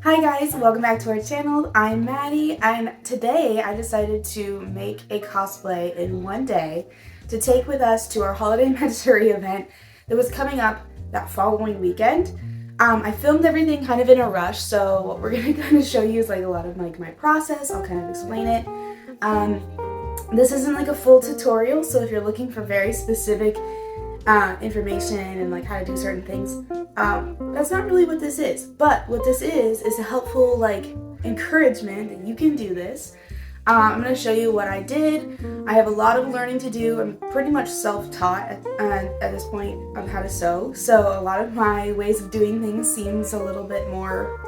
Hi guys, welcome back to our channel. I'm Maddie, and today I decided to make a cosplay in one day to take with us to our holiday mandatory event that was coming up that following weekend. I filmed everything kind of in a rush, so what we're gonna kind of show you is like a lot of like my process. I'll kind of explain it. This isn't like a full tutorial, so if you're looking for very specific information and like how to do certain things, that's not really what this is. But what this is a helpful like encouragement that you can do this. I'm going to show you what I did. I have a lot of learning to do. I'm pretty much self-taught at this point on how to sew, so a lot of my ways of doing things seems a little bit more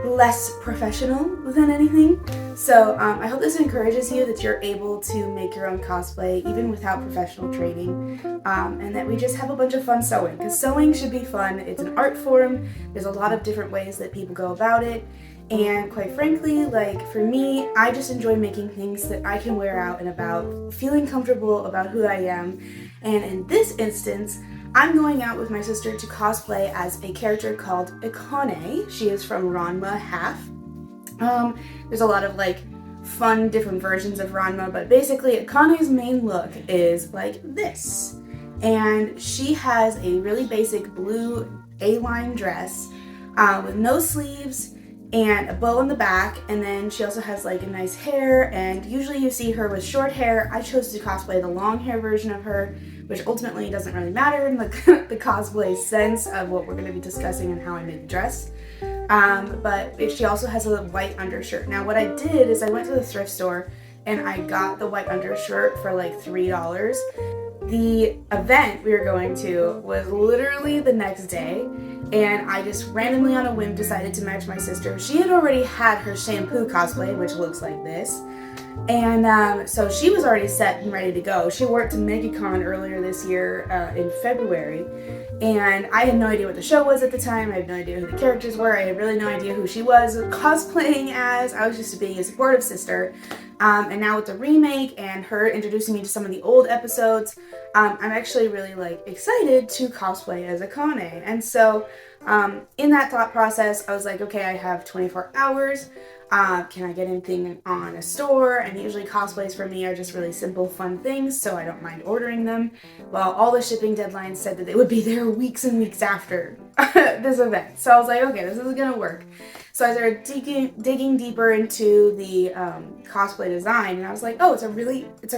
less professional than anything. So I hope this encourages you that you're able to make your own cosplay even without professional training, and that we just have a bunch of fun sewing, because sewing should be fun. It's an art form. There's a lot of different ways that people go about it, and quite frankly, like for me, I just enjoy making things that I can wear out and about, feeling comfortable about who I am. And in this instance, I'm going out with my sister to cosplay as a character called Akane. She is from Ranma Half. There's a lot of like fun different versions of Ranma, but basically Akane's main look is like this. And she has a really basic blue A-line dress with no sleeves and a bow on the back, and then she also has like a nice hair, and usually you see her with short hair. I chose to cosplay the long hair version of her, which ultimately doesn't really matter in the cosplay sense of what we're going to be discussing and how I made the dress. But she also has a white undershirt. Now what I did is I went to the thrift store and I got the white undershirt for like $3. The event we were going to was literally the next day, and I just randomly on a whim decided to match my sister. She had already had her shampoo cosplay, which looks like this, and so she was already set and ready to go. She wore it to MegaCon earlier this year in February, and I had no idea what the show was at the time. I had no idea who the characters were. I had really no idea who she was cosplaying as. I was just being a supportive sister. And now with the remake and her introducing me to some of the old episodes, I'm actually really like excited to cosplay as Akane. And so in that thought process, I was like, okay, I have 24 hours. Can I get anything on a store? And usually cosplays for me are just really simple, fun things, so I don't mind ordering them. Well, all the shipping deadlines said that they would be there weeks and weeks after this event. So I was like, okay, this is gonna work. So I started digging deeper into the cosplay design, and I was like, oh, it's a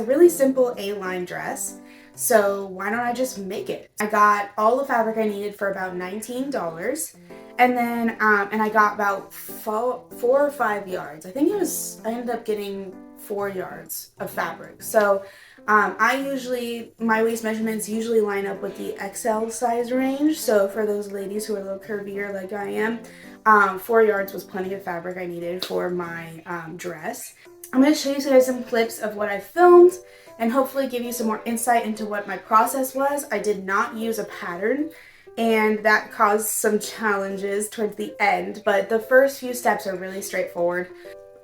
really simple A-line dress. So why don't I just make it? I got all the fabric I needed for about $19. And then, and I got about 4 or 5 yards. I ended up getting 4 yards of fabric. So my waist measurements usually line up with the XL size range. So for those ladies who are a little curvier like I am, 4 yards was plenty of fabric I needed for my dress. I'm going to show you guys some clips of what I filmed and hopefully give you some more insight into what my process was. I did not use a pattern, and that caused some challenges towards the end, but the first few steps are really straightforward.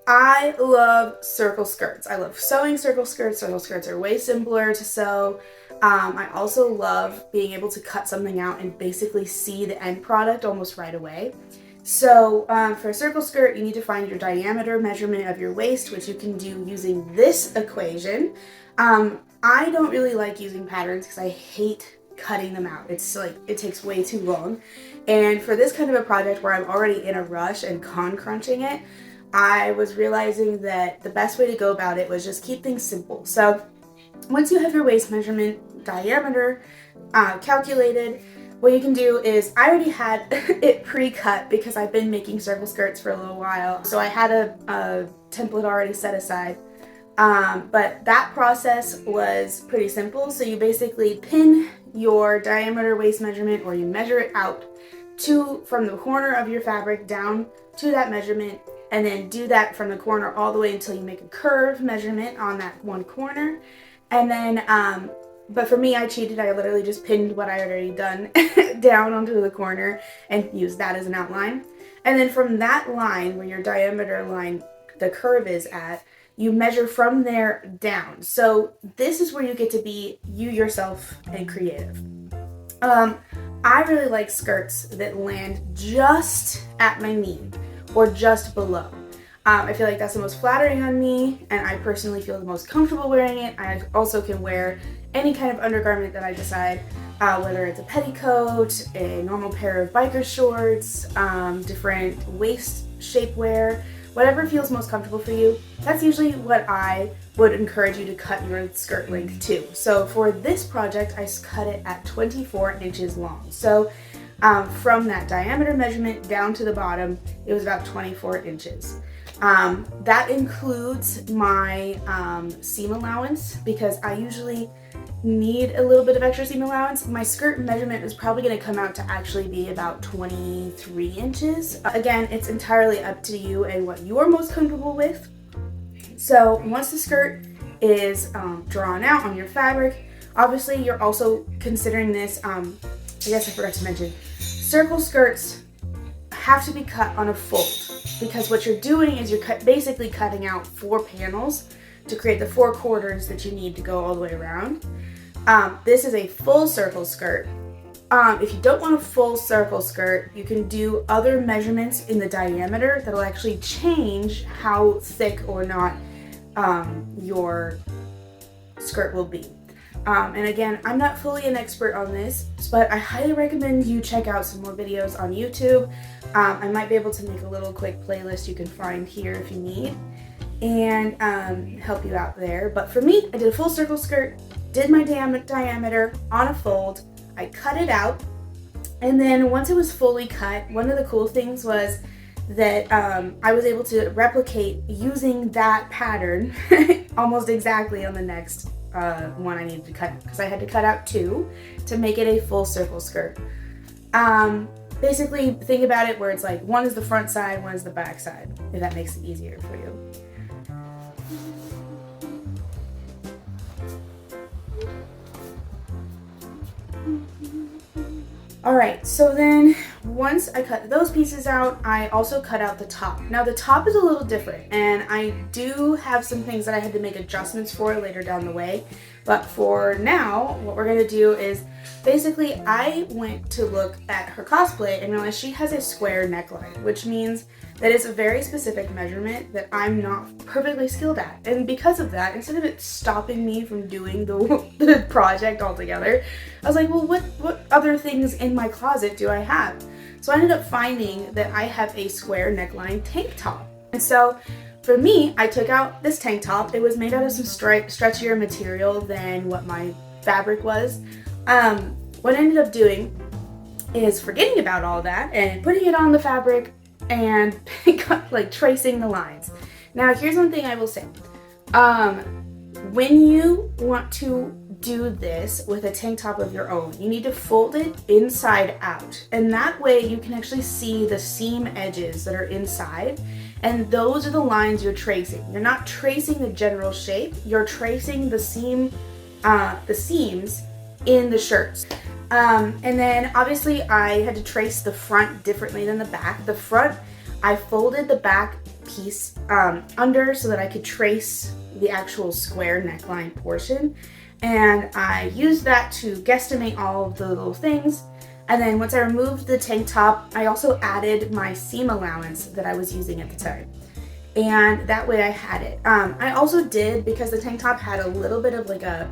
I love circle skirts. I love sewing circle skirts. Circle skirts are way simpler to sew. I also love being able to cut something out and basically see the end product almost right away. So for a circle skirt, you need to find your diameter measurement of your waist, which you can do using this equation. I don't really like using patterns because I hate cutting them out. It's like, it takes way too long. And for this kind of a project where I'm already in a rush and crunching it, I was realizing that the best way to go about it was just keep things simple. So once you have your waist measurement diameter calculated, what you can do is, I already had it pre-cut because I've been making circle skirts for a little while. So I had a template already set aside. But that process was pretty simple. So you basically pin your diameter waist measurement, or you measure it out from the corner of your fabric down to that measurement, and then do that from the corner all the way until you make a curve measurement on that one corner. And then, but for me, I cheated. I literally just pinned what I had already done down onto the corner and used that as an outline. And then from that line where your diameter line, the curve is at, you measure from there down. So this is where you get to be you yourself and creative. I really like skirts that land just at my knee or just below. I feel like that's the most flattering on me, and I personally feel the most comfortable wearing it. I also can wear any kind of undergarment that I decide, whether it's a petticoat, a normal pair of biker shorts, different waist shapewear, whatever feels most comfortable for you. That's usually what I would encourage you to cut your skirt length to. So for this project, I cut it at 24 inches long. So from that diameter measurement down to the bottom, it was about 24 inches. That includes my seam allowance, because I usually need a little bit of extra seam allowance. My skirt measurement is probably going to come out to actually be about 23 inches. Again, it's entirely up to you and what you're most comfortable with. So once the skirt is drawn out on your fabric, obviously you're also considering this, I guess I forgot to mention, circle skirts have to be cut on a fold, because what you're doing is you're basically cutting out 4 panels to create the 4 quarters that you need to go all the way around. This is a full circle skirt. If you don't want a full circle skirt, you can do other measurements in the diameter that'll actually change how thick or not your skirt will be. And again, I'm not fully an expert on this, but I highly recommend you check out some more videos on YouTube. I might be able to make a little quick playlist you can find here if you need, and help you out there. But for me, I did a full circle skirt, did my diameter on a fold, I cut it out, and then once it was fully cut, one of the cool things was that I was able to replicate using that pattern almost exactly on the next one I needed to cut, because I had to cut out 2 to make it a full circle skirt. Basically, think about it where it's like one is the front side, one is the back side, if that makes it easier for you. Alright, so then once I cut those pieces out, I also cut out the top. Now the top is a little different, and I do have some things that I had to make adjustments for later down the way. But for now, what we're going to do is, basically I went to look at her cosplay and realized she has a square neckline, which means that it's a very specific measurement that I'm not perfectly skilled at. And because of that, instead of it stopping me from doing the project altogether, I was like, well, what other things in my closet do I have? So I ended up finding that I have a square neckline tank top. And so for me, I took out this tank top. It was made out of some stretchier material than what my fabric was. What I ended up doing is forgetting about all that and putting it on the fabric and like tracing the lines. Now here's one thing I will say. When you want to do this with a tank top of your own, you need to fold it inside out, and that way you can actually see the seam edges that are inside, and those are the lines you're tracing. You're not tracing the general shape, you're tracing the seams in the shirts. And then obviously I had to trace the front differently than the back. The front, I folded the back piece under so that I could trace the actual square neckline portion, and I used that to guesstimate all of the little things. And then once I removed the tank top, I also added my seam allowance that I was using at the time, and that way I had it. I also did, because the tank top had a little bit of like a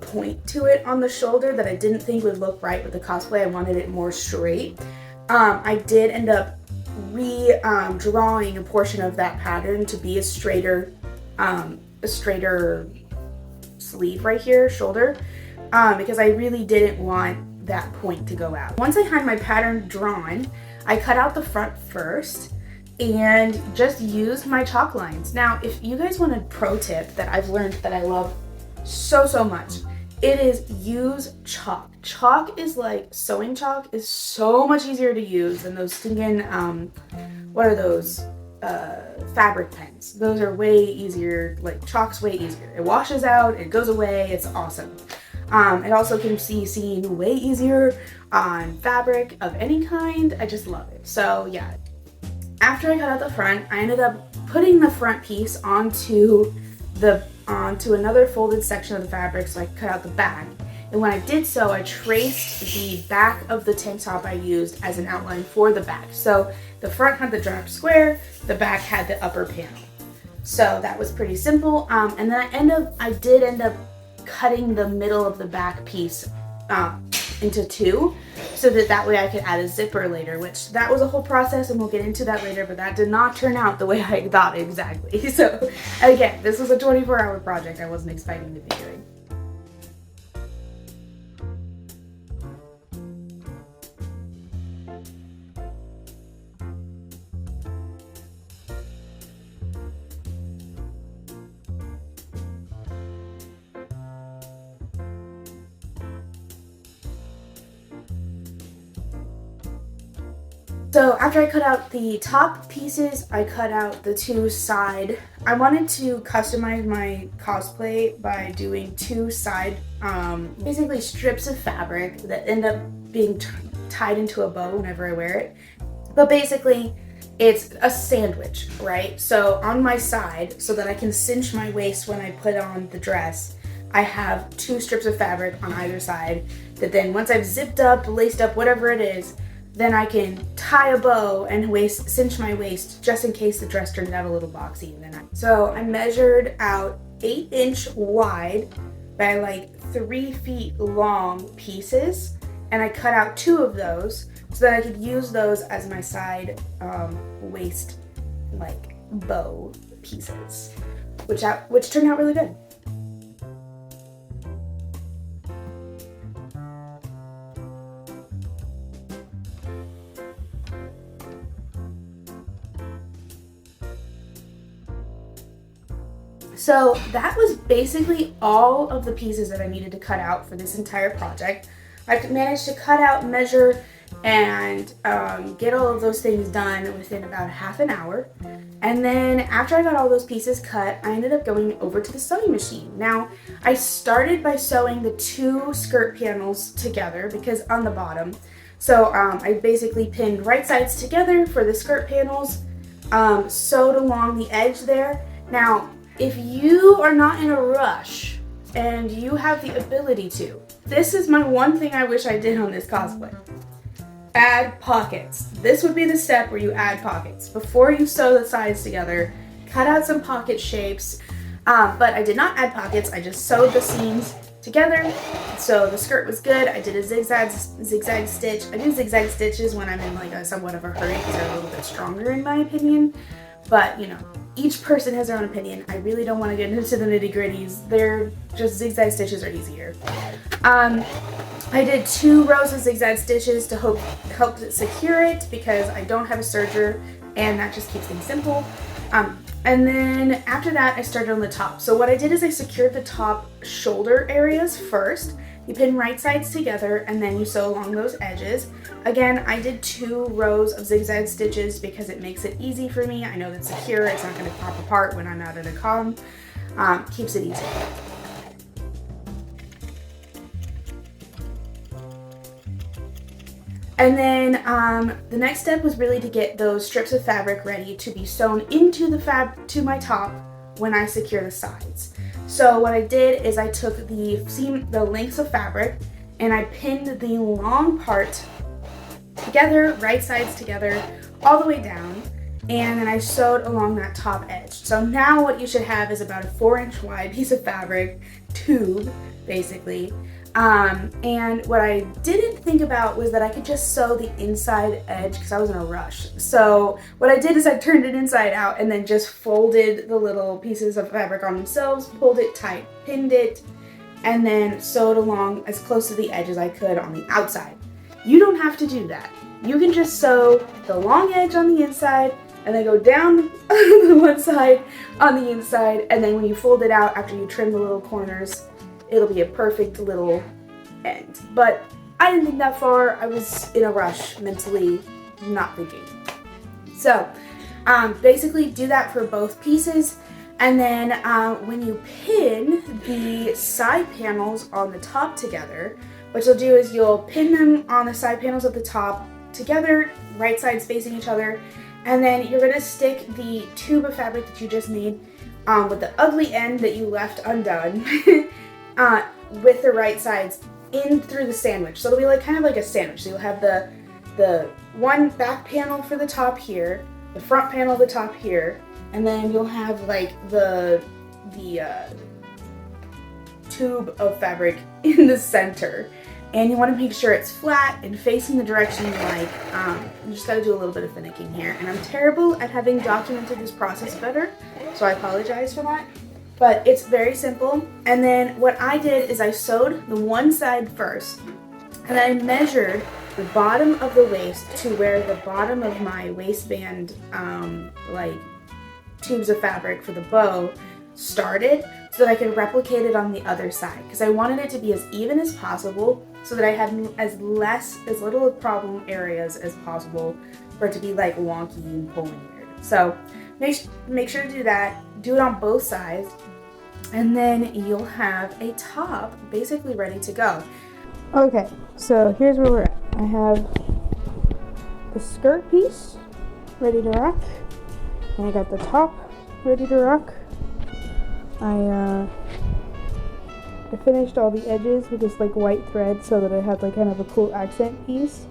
point to it on the shoulder that I didn't think would look right with the cosplay. I wanted it more straight. I did end up drawing a portion of that pattern to be a straighter sleeve right here, shoulder, because I really didn't want that point to go out. Once I had my pattern drawn, I cut out the front first and just used my chalk lines. Now, if you guys want a pro tip that I've learned that I love so much, it is use chalk. Chalk is like, sewing chalk is so much easier to use than those stinking, what are those, fabric pens. Those are way easier. Like, chalk's way easier. It washes out, it goes away, it's awesome. It also can be seen way easier on fabric of any kind. I just love it. So yeah, after I cut out the front, I ended up putting the front piece onto another folded section of the fabric, so I cut out the back. And when I did so, I traced the back of the tank top I used as an outline for the back. So the front had the draped square, the back had the upper panel. So that was pretty simple. And then I did end up cutting the middle of the back piece into two, so that way I could add a zipper later, which that was a whole process and we'll get into that later, but that did not turn out the way I thought exactly. So again, this was a 24-hour project I wasn't expecting to be doing. So after I cut out the top pieces, I cut out the two side. I wanted to customize my cosplay by doing two side, basically strips of fabric that end up being tied into a bow whenever I wear it. But basically, it's a sandwich, right? So on my side, so that I can cinch my waist when I put on the dress, I have two strips of fabric on either side that then once I've zipped up, laced up, whatever it is, then I can tie a bow and cinch my waist just in case the dress turned out a little boxy. So I measured out 8-inch wide by like 3 feet long pieces, and I cut out 2 of those so that I could use those as my side waist like bow pieces, which turned out really good. So that was basically all of the pieces that I needed to cut out for this entire project. I managed to cut out, measure, and get all of those things done within about half an hour. And then after I got all those pieces cut, I ended up going over to the sewing machine. Now, I started by sewing the 2 skirt panels together because on the bottom. So I basically pinned right sides together for the skirt panels, sewed along the edge there. Now, if you are not in a rush and you have the ability to, this is my one thing I wish I did on this cosplay. Add pockets. This would be the step where you add pockets. Before you sew the sides together, cut out some pocket shapes. But I did not add pockets, I just sewed the seams together. So the skirt was good. I did a zigzag stitch. I do zigzag stitches when I'm in like a somewhat of a hurry because they're a little bit stronger in my opinion. But you know, each person has their own opinion. I really don't want to get into the nitty gritties. They're just zigzag stitches are easier. I did 2 rows of zigzag stitches to help secure it because I don't have a serger and that just keeps things simple. And then after that I started on the top. So what I did is I secured the top shoulder areas first. You pin right sides together and then you sew along those edges. Again, I did 2 rows of zigzag stitches because it makes it easy for me. I know that's secure, it's not going to pop apart when I'm out at a con. Keeps it easy. And then the next step was really to get those strips of fabric ready to be sewn into to my top when I secure the sides. So what I did is I took the lengths of fabric and I pinned the long part together, right sides together, all the way down, and then I sewed along that top edge. So now what you should have is about a 4-inch wide piece of fabric, tube, basically. And what I didn't think about was that I could just sew the inside edge because I was in a rush. So what I did is I turned it inside out and then just folded the little pieces of fabric on themselves, pulled it tight, pinned it, and then sewed along as close to the edge as I could on the outside. You don't have to do that. You can just sew the long edge on the inside and then go down the one side on the inside, and then when you fold it out after you trim the little corners, it'll be a perfect little end. But I didn't think that far. I was in a rush, mentally not thinking. So basically do that for both pieces. And then when you pin the side panels on the top together, what you'll do is you'll pin them on the side panels of the top together, right sides facing each other, and then you're going to stick the tube of fabric that you just made with the ugly end that you left undone with the right sides in through the sandwich. So it'll be like kind of like a sandwich. So you'll have the one back panel for the top here, the front panel of the top here, and then you'll have like the tube of fabric in the center. And you want to make sure it's flat and facing the direction you like. You just got to do a little bit of finicking here. And I'm terrible at having documented this process better, so I apologize for that. But it's very simple. And then what I did is I sewed the one side first, and then I measured the bottom of the waist to where the bottom of my waistband, like tubes of fabric for the bow started, so that I could replicate it on the other side, because I wanted it to be as even as possible so that I had as little problem areas as possible for it to be like wonky and pulling weird. So make sure to do that. Do it on both sides, and then you'll have a top basically ready to go. Okay, so here's where we're at. I have the skirt piece ready to rock, and I got the top ready to rock. I finished all the edges with this like white thread so that it had like kind of a cool accent piece.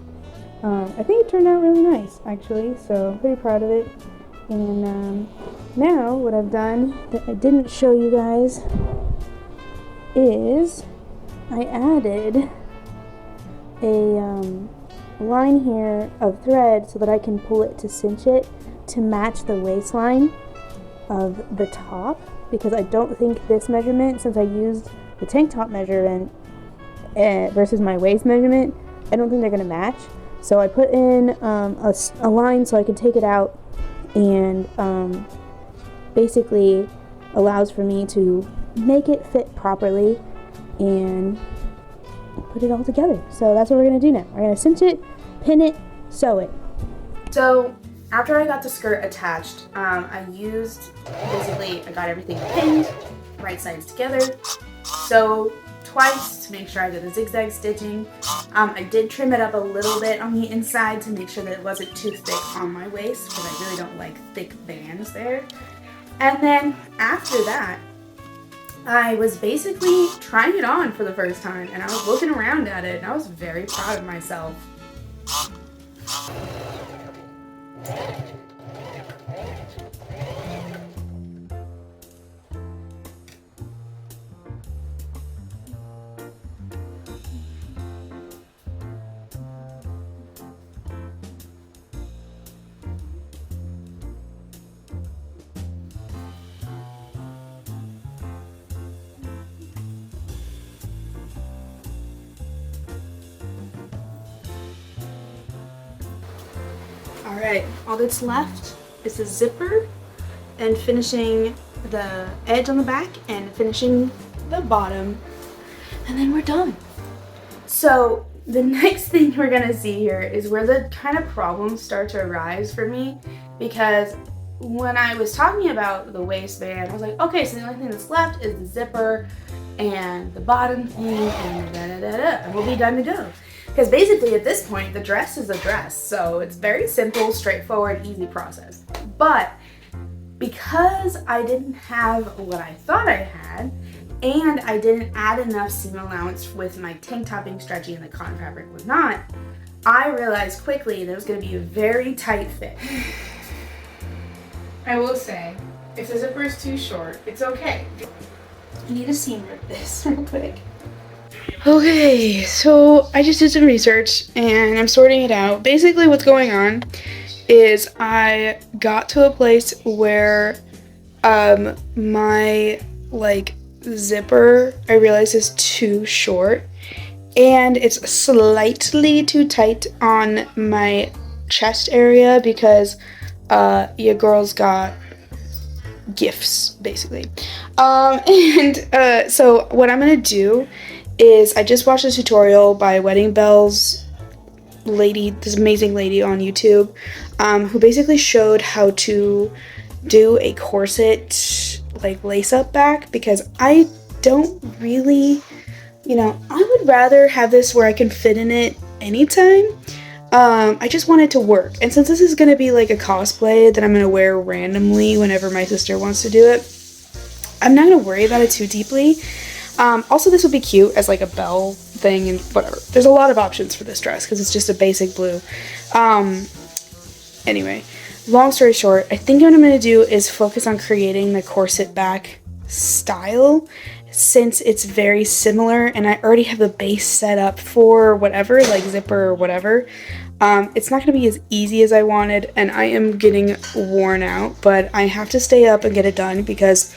I think it turned out really nice actually, so I'm pretty proud of it. And now what I've done that I didn't show you guys is I added a line here of thread so that I can pull it to cinch it to match the waistline of the top, because I don't think this measurement, since I used the tank top measurement versus my waist measurement, I don't think they're going to match. So I put in a line so I can take it out, and basically allows for me to make it fit properly and put it all together. So that's what we're going to do now. We're going to cinch it, pin it, sew it. So after I got the skirt attached, I got everything pinned, right sides together, sew twice to make sure I did the zigzag stitching. I did trim it up a little bit on the inside to make sure that it wasn't too thick on my waist, because I really don't like thick bands there. And then after that, I was basically trying it on for the first time, and I was looking around at it, and I was very proud of myself. Alright, all that's left is the zipper and finishing the edge on the back and finishing the bottom, and then we're done. So the next thing we're gonna see here is where the kind of problems start to arise for me, because when I was talking about the waistband, I was like, okay, so the only thing that's left is the zipper and the bottom thing and and we'll be done to go. Because basically at this point, the dress is a dress, so it's very simple, straightforward, easy process. But because I didn't have what I thought I had, and I didn't add enough seam allowance with my tank topping stretchy and the cotton fabric was not, I realized quickly that it was going to be a very tight fit. I will say, if the zipper is too short, it's okay. You need a seam rip this real quick. Okay, so I just did some research and I'm sorting it out. Basically what's going on is I got to a place where my zipper I realized is too short, and it's slightly too tight on my chest area because your girl's got gifts basically. So what I'm gonna do is I just watched a tutorial by Wedding Bells lady, this amazing lady on YouTube, who basically showed how to do a corset lace up back, because I don't really, I would rather have this where I can fit in it anytime. I just want it to work, and since this is going to be like a cosplay that I'm going to wear randomly whenever my sister wants to do it, I'm not going to worry about it too deeply. Also, this would be cute as like a bell thing and whatever. There's a lot of options for this dress because it's just a basic blue. Anyway, long story short, I think what I'm going to do is focus on creating the corset back style since it's very similar and I already have the base set up for whatever, like zipper or whatever. It's not going to be as easy as I wanted and I am getting worn out, but I have to stay up and get it done because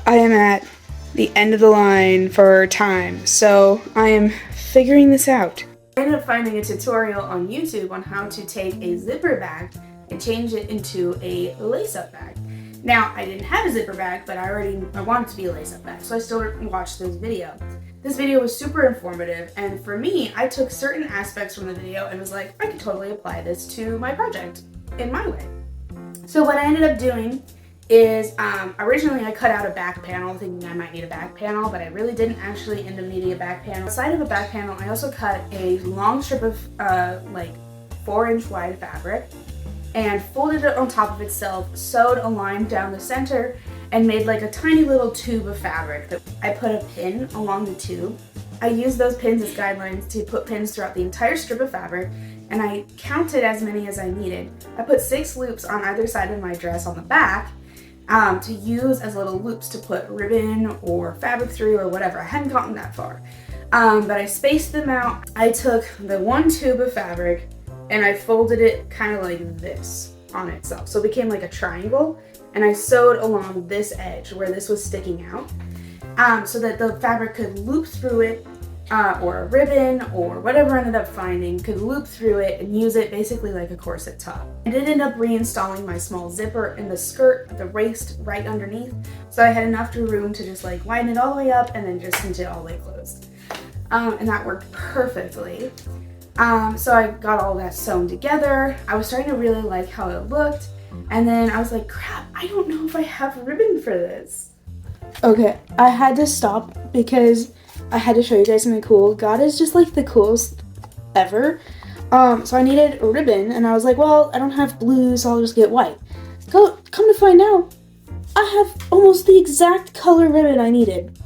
I am at the end of the line for time, so I am figuring this out. I ended up finding a tutorial on YouTube on how to take a zipper bag and change it into a lace-up bag. Now, I didn't have a zipper bag, but I wanted it to be a lace-up bag, so I still watched this video. This video was super informative, and for me, I took certain aspects from the video and was like, I could totally apply this to my project in my way. So what I ended up doing is, originally I cut out a back panel thinking I might need a back panel, but I really didn't actually end up needing a back panel. Outside of a back panel, I also cut a long strip of like 4-inch wide fabric and folded it on top of itself, sewed a line down the center, and made like a tiny little tube of fabric that I put a pin along the tube. I used those pins as guidelines to put pins throughout the entire strip of fabric, and I counted as many as I needed. I put 6 loops on either side of my dress on the back to use as little loops to put ribbon or fabric through or whatever. I hadn't gotten that far, but I spaced them out. I took the one tube of fabric and I folded it kind of like this on itself, so it became like a triangle, and I sewed along this edge where this was sticking out so that the fabric could loop through it, or a ribbon or whatever I ended up finding could loop through it and use it basically like a corset top. I did end up reinstalling my small zipper in the skirt at the waist right underneath, so I had enough room to just like widen it all the way up and then just cinch it all the way closed. And that worked perfectly. So I got all that sewn together. I was starting to really like how it looked, and then I was like, crap, I don't know if I have ribbon for this. Okay, I had to stop because I had to show you guys something cool. God is just like the coolest ever. So I needed a ribbon, and I was like, well, I don't have blue, so I'll just get white. Come to find out, I have almost the exact color ribbon I needed.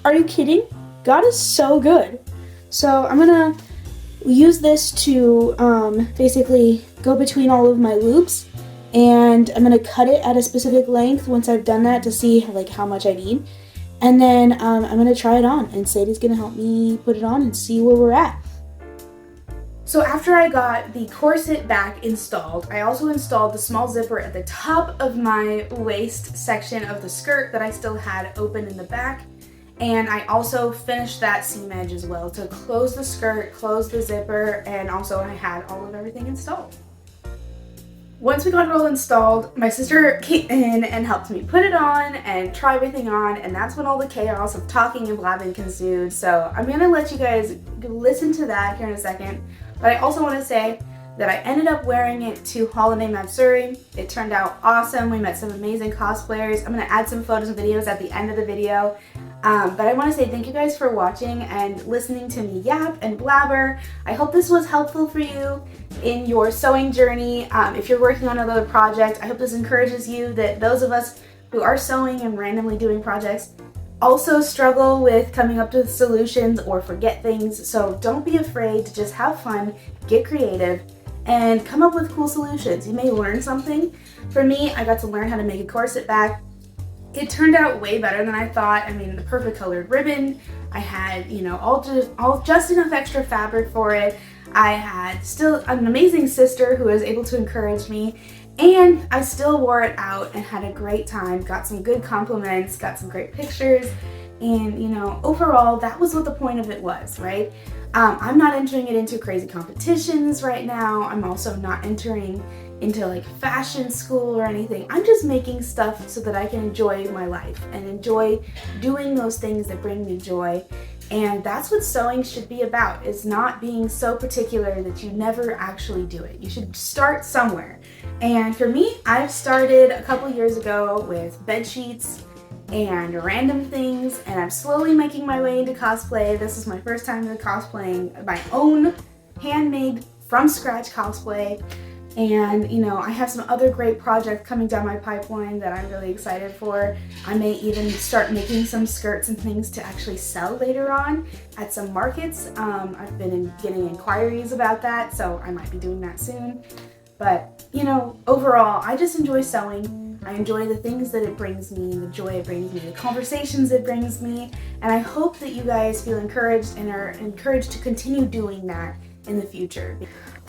Are you kidding? God is so good. So I'm gonna use this to basically go between all of my loops, and I'm gonna cut it at a specific length once I've done that to see like how much I need. And then I'm going to try it on, and Sadie's going to help me put it on and see where we're at. So after I got the corset back installed, I also installed the small zipper at the top of my waist section of the skirt that I still had open in the back. And I also finished that seam edge as well to close the skirt, close the zipper, and also I had all of everything installed. Once we got it all installed, my sister came in and helped me put it on and try everything on, and that's when all the chaos of talking and blabbing ensued. So I'm gonna let you guys listen to that here in a second, but I also want to say that I ended up wearing it to Holiday Matsuri. It turned out awesome. We met some amazing cosplayers. I'm gonna add some photos and videos at the end of the video. But I want to say thank you guys for watching and listening to me yap and blabber. I hope this was helpful for you in your sewing journey. If you're working on another project, I hope this encourages you that those of us who are sewing and randomly doing projects also struggle with coming up with solutions or forget things. So don't be afraid to just have fun, get creative, and come up with cool solutions. You may learn something. For me, I got to learn how to make a corset back. It turned out way better than I thought. I mean, the perfect colored ribbon. I had, all just enough extra fabric for it. I had still an amazing sister who was able to encourage me, and I still wore it out and had a great time. Got some good compliments, got some great pictures, and overall, that was what the point of it was, right? I'm not entering it into crazy competitions right now. I'm also not entering into like fashion school or anything. I'm just making stuff so that I can enjoy my life and enjoy doing those things that bring me joy. And that's what sewing should be about, is not being so particular that you never actually do it. You should start somewhere. And for me, I've started a couple years ago with bed sheets and random things, and I'm slowly making my way into cosplay. This is my first time cosplaying my own handmade from scratch cosplay. And, you know, I have some other great projects coming down my pipeline that I'm really excited for. I may even start making some skirts and things to actually sell later on at some markets. I've been getting inquiries about that, so I might be doing that soon. But, you know, overall, I just enjoy sewing. I enjoy the things that it brings me, the joy it brings me, the conversations it brings me, and I hope that you guys feel encouraged and are encouraged to continue doing that in the future.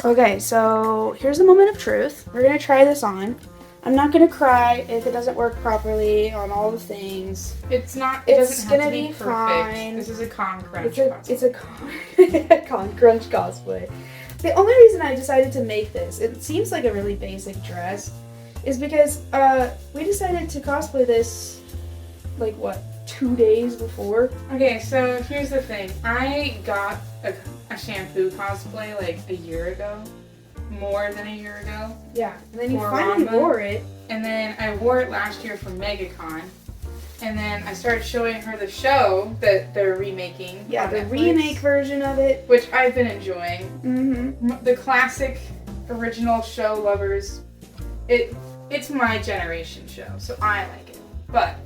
Okay, so here's the moment of truth. We're gonna try this on. I'm not gonna cry if it doesn't work properly on all the things. It's not. It's doesn't have gonna to be perfect. fine. This is a con crunch. It's a con crunch cosplay. The only reason I decided to make this, it seems like a really basic dress, is because we decided to cosplay this like what, 2 days before. Okay, so here's the thing. I got a shampoo cosplay like a year ago, more than a year ago. Yeah, and then you For finally Rama. wore it. And then I wore it last year for MegaCon. And then I started showing her the show that they're remaking. Yeah, on the Netflix, remake version of it. which I've been enjoying. Mm-hmm. The classic original show lovers. It's my generation show, so I like it. But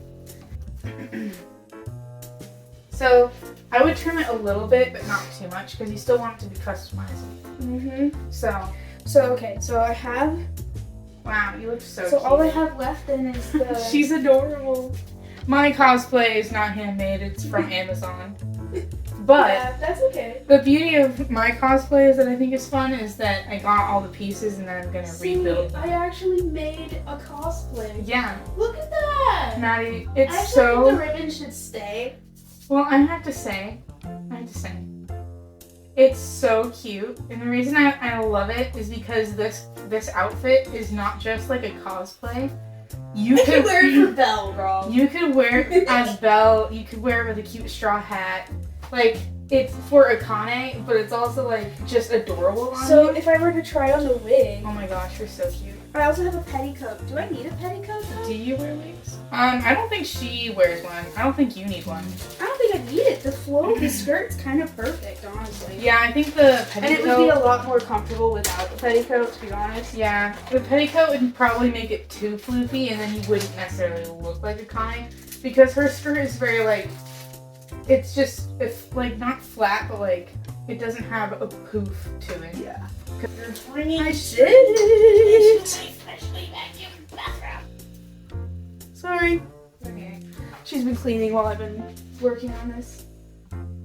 so I would trim it a little bit, but not too much, because you still want it to be customizable. Mm-hmm. So Okay, so I have. wow, you look so So cute. all I have left then is the. She's adorable. My cosplay is not handmade, it's from Amazon. But Yeah, that's okay. the beauty of my cosplay is that I think is fun is that I got all the pieces and then I'm gonna rebuild them. I actually made a cosplay. Yeah, Look at that! Maddie, I it's actually so think the ribbon should stay. well. I have to say, it's so cute, and the reason I love it is because this outfit is not just like a cosplay. You I could wear it for Belle, girl. You could wear it as Belle. You could wear it with a cute straw hat. Like, it's for Akane, but it's also like just adorable on So you. if I were to try on the wig, Oh my gosh, you're so cute. I also have a petticoat. Do I need a petticoat though? Do you wear wigs? I don't think she wears one. I don't think you need one. I don't think I need it. The flow of the skirt's kind of perfect, honestly. Yeah, I think the And it petticoat. would be a lot more comfortable without the petticoat, to be honest. Yeah, the petticoat would probably make it too floofy, and then you wouldn't necessarily look like Akane, because her skirt is very like, it's like not flat, but like it doesn't have a poof to it. Yeah. You're bringing I did. Sorry. Okay. She's been cleaning while I've been working on this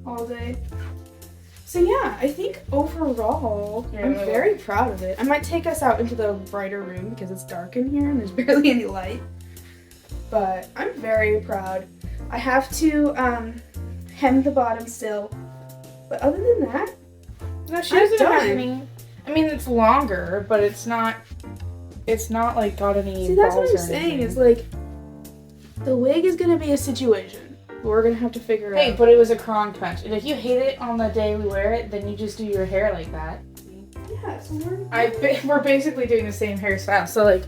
all day. So yeah, I think overall, Yeah, I'm really. very proud of it. I might take us out into the brighter room because it's dark in here and there's barely any light. But I'm very proud. I have to hem the bottom still. But other than that, No, she I'm doesn't have done. any. I mean, it's longer, but it's not. It's not like got any. see, that's what balls I'm or saying. anything. Is like, the wig is gonna be a situation. We're gonna have to figure it Hey, out. but it was a con crunch, and if you hate it on the day we wear it, then you just do your hair like that. Yeah, so we're We're basically doing the same hairstyle. So like,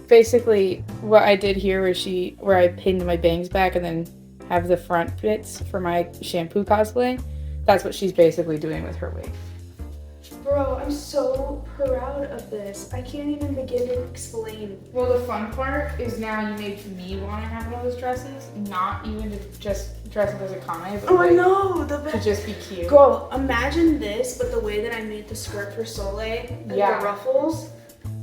basically, what I did here was where I pinned my bangs back and then have the front bits for my shampoo cosplay. That's what she's basically doing with her wig. Bro, I'm so proud of this. I can't even begin to explain. Well, the fun part is now you made me want to have one of those dresses, not even to just dress up as a Akane, but Oh, I like, know! The to best. just be cute. Girl, imagine this, but the way that I made the skirt for Soleil and Yeah. the ruffles.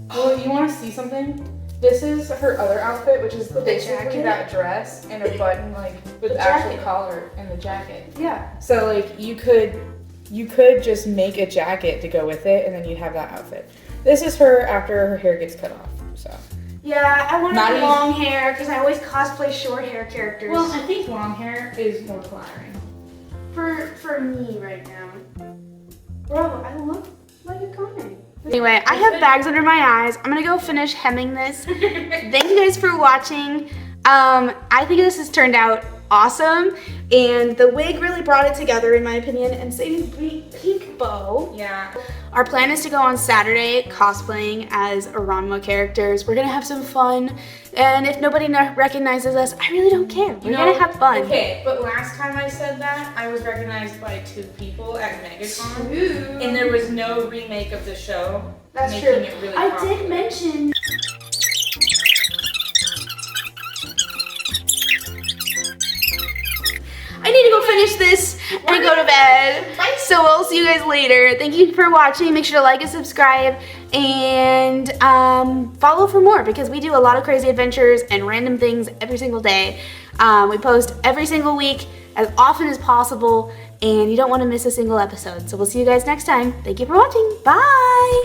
Well, you want to see something? This is her other outfit, which is With the basically jacket? that dress and a button like with The actual jacket. collar and the jacket. Yeah. So like you could just make a jacket to go with it, and then you'd have that outfit. This is her after her hair gets cut off. So. Yeah, I wanted Not long hair because I always cosplay short hair characters. Well, I think long hair is more flattering. for me right now. Bro, I look like a comic. Anyway, I have bags under my eyes. I'm gonna go finish hemming this. Thank you guys for watching. I think this has turned out awesome, and the wig really brought it together in my opinion, and Sadie's pink bow. Yeah. Our plan is to go on Saturday cosplaying as Ranma characters. We're gonna have some fun, and if nobody recognizes us, I really don't care. We're gonna have fun. Okay, but last time I said that, I was recognized by 2 people at MegaCon, and there was no remake of the show. That's making true. it really I popular. did mention. I need to go finish this and go to bed. Bye. So we'll see you guys later. Thank you for watching. Make sure to like and subscribe and follow for more because we do a lot of crazy adventures and random things every single day. We post every single week as often as possible and you don't want to miss a single episode. So we'll see you guys next time. Thank you for watching. Bye.